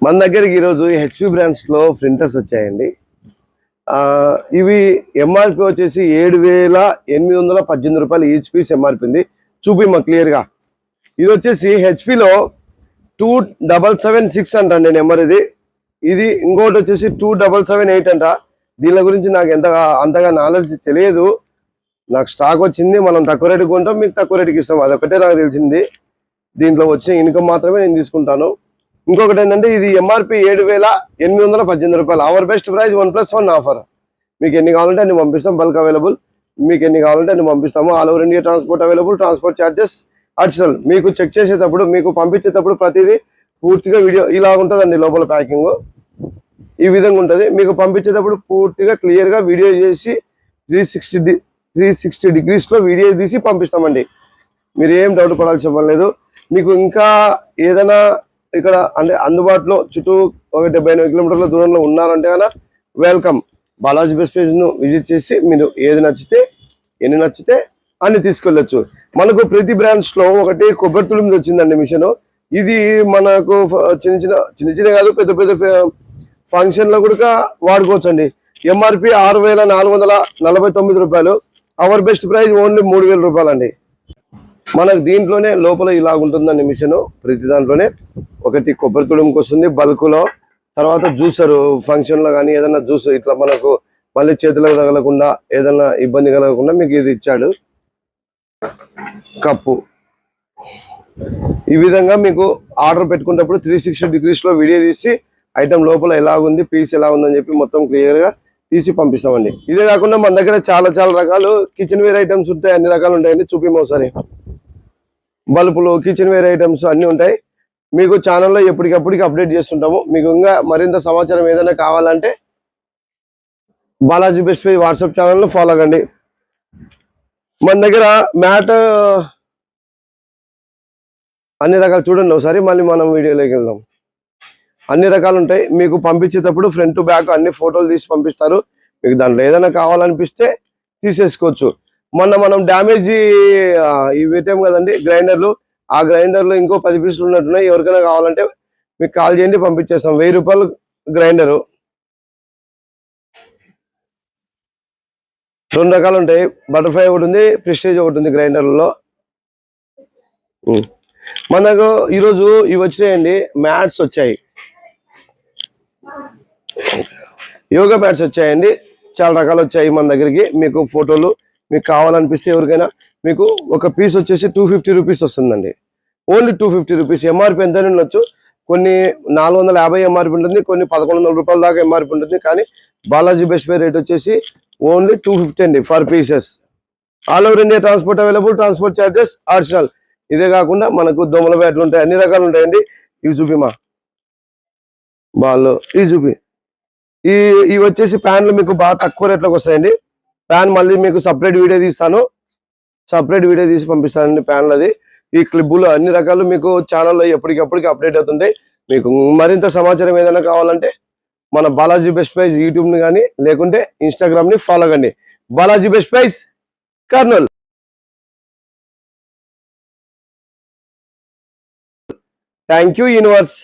మన దగ్గరికి ఈరోజు హెచ్పి బ్రాండ్స్లో ప్రింటర్స్ వచ్చాయండి. ఇవి ఎంఆర్పి వచ్చేసి 7,818 రూపాయలు ఈచ్ పీస్ ఎంఆర్పి ఉంది. చూపిమ్మా క్లియర్గా. ఇది వచ్చేసి హెచ్పిలో 2776 అంటండి నెంబర్. ఇది ఇంకోటి వచ్చేసి 2778 అంట. దీని గురించి నాకు అంతగా నాలెడ్జ్ తెలియదు. నాకు స్టాక్ వచ్చింది, మనం తక్కువ రేటుకి కొంటాం, మీకు తక్కువ రేటుకి ఇస్తాం, అదొకటే నాకు తెలిసింది. దీంట్లో వచ్చిన ఇన్కమ్ మాత్రమే నేను తీసుకుంటాను. ఇంకొకటి ఏంటంటే ఇది ఎంఆర్పి 7,818 రూపాయలు. Our best price 1+1 offer. మీకు ఎన్ని కావాలంటే అన్ని పంపిస్తాం, బల్క్ అవైలబుల్. మీకు ఎన్ని కావాలంటే అన్ని పంపిస్తాము. All over India transport available. Transport charges additional. మీకు చెక్ చేసేటప్పుడు, మీకు పంపించేటప్పుడు ప్రతిదీ పూర్తిగా వీడియో ఇలా ఉంటుందండి. లోపల ప్యాకింగ్ ఈ విధంగా ఉంటుంది. మీకు పంపించేటప్పుడు పూర్తిగా క్లియర్గా వీడియో చేసి 360 డిగ్రీస్లో వీడియో తీసి పంపిస్తామండి. మీరు ఏం డౌట్ పడాల్సిన పని లేదు. మీకు ఇంకా ఏదైనా ఇక్కడ అంటే అందుబాటులో చుట్టూ ఒక 70-80 కిలోమీటర్ల దూరంలో ఉన్నారంటే కనుక వెల్కమ్. బాలాజీ బెస్ట్ పేజ్ను విజిట్ చేసి మీరు ఏది నచ్చితే ఎన్ని నచ్చితే అన్ని తీసుకెళ్ళొచ్చు. మనకు ప్రతి బ్రాంచ్లో ఒకటి కొబ్బరి తుడిమిది వచ్చిందండి మిషన్. ఇది మనకు చిన్న కాదు, పెద్ద పెద్ద ఫంక్షన్లో కూడా వాడుకోవచ్చు అండి. ఎంఆర్పి 6,449 రూపాయలు. అవర్ బెస్ట్ ప్రైస్ ఓన్లీ 3,000 రూపాయలు అండి. మనకు దీంట్లోనే లోపల ఇలా ఉంటుందండి మిషన్. ప్రతి దాంట్లోనే ఒకటి కొబ్బరి తుడుముకి వస్తుంది బల్క్లో. తర్వాత జ్యూసరు ఫంక్షన్లో కానీ ఏదైనా జ్యూస్ ఇట్లా మనకు మళ్ళీ చేతులకు తగలకుండా ఏదైనా ఇబ్బంది కలగకుండా మీకు ఇది ఇచ్చాడు. కప్పు ఈ విధంగా మీకు ఆర్డర్ పెట్టుకున్నప్పుడు 360 డిగ్రీస్లో వీడియో తీసి ఐటమ్ లోపల ఎలా ఉంది, పీస్ ఎలా ఉందని చెప్పి మొత్తం క్లియర్గా తీసి పంపిస్తామండి. ఇదే కాకుండా మన దగ్గర చాలా రకాలు కిచెన్ వేర్ ఐటమ్స్ ఉంటాయి. అన్ని రకాలు ఉంటాయండి. చూపిమో ఒకసారి. బల్బులు, కిచెన్ వేర్ ఐటమ్స్ అన్నీ ఉంటాయి. మీకు ఛానల్లో ఎప్పటికప్పటికి అప్డేట్ చేస్తుంటాము. మీకు ఇంకా మరింత సమాచారం ఏదైనా కావాలంటే బాలాజీ బెస్ట్ పేజ్ వాట్సాప్ ఛానల్లో ఫాలో అవ్వండి. మన దగ్గర మ్యాట్ అన్ని రకాలు చూడండి ఒకసారి, మళ్ళీ మనం వీడియోలోకి వెళ్దాం. అన్ని రకాలు ఉంటాయి. మీకు పంపించేటప్పుడు ఫ్రంట్ టు బ్యాక్ అన్ని ఫోటోలు తీసి పంపిస్తారు. మీకు దాంట్లో ఏదైనా కావాలనిపిస్తే తీసేసుకోవచ్చు. మనం డ్యామేజ్ ఇవి పెట్టాం కదండి గ్రైండర్లు. ఆ గ్రైండర్లో ఇంకో 10 పీసులు ఉన్నట్టున్నాయి. ఎవరికైనా కావాలంటే మీకు కాల్ చేయండి, పంపించేస్తాం. 1000 రూపాయలు గ్రైండరు. 2 రకాలు ఉంటాయి. బటర్ఫ్లై ఒకటి ఉంది, ప్రెస్టేజ్ ఒకటి ఉంది గ్రైండర్లలో. మనకు ఈరోజు ఇవి వచ్చినాయండి, మ్యాట్స్ వచ్చాయి, యోగా మ్యాట్స్ వచ్చాయండి. చాలా రకాలు వచ్చాయి మన దగ్గరికి. మీకు ఫోటోలు మీకు కావాలనిపిస్తే ఎవరికైనా మీకు ఒక పీస్ వచ్చేసి 250 రూపీస్ వస్తుందండి. Only 250 rupees. ఎంఆర్పి ఎంత ఉండొచ్చు, కొన్ని 450 ఎంఆర్పి ఉంటుంది, కొన్ని 1100 రూపాయల దాకా ఎంఆర్పి ఉంటుంది. కానీ బాలాజీ బెస్ట్ పే రేట్ వచ్చేసి ఓన్లీ 250 అండి for pieces. All over India transport available. Transport charges additional. ఇదే కాకుండా మనకు దోమల బ్యాట్లు ఉంటాయి, అన్ని రకాలు ఉంటాయండి. ఇవి చూపిమా బాల్లో. ఇవి చూపి. ఇవి వచ్చేసి ప్యాన్లు మీకు బాగా తక్కువ రేట్లోకి వస్తాయండి. ప్యాన్ మళ్ళీ మీకు సపరేట్ వీడియో తీస్తాను, సపరేట్ వీడియో తీసి పంపిస్తానండి ప్యాన్లది. ఈ క్లిబ్బులు అన్ని రకాలు మీకు ఛానల్లో ఎప్పటికప్పటికి అప్డేట్ అవుతుంటాయి. మీకు మరింత సమాచారం ఏదైనా కావాలంటే మన బాలాజీ బెస్ట్ ప్రైజ్ యూట్యూబ్ని కానీ లేకుంటే ఇన్స్టాగ్రామ్ని ఫాలో కండి. Balaji best prize Kurnool. Thank you universe.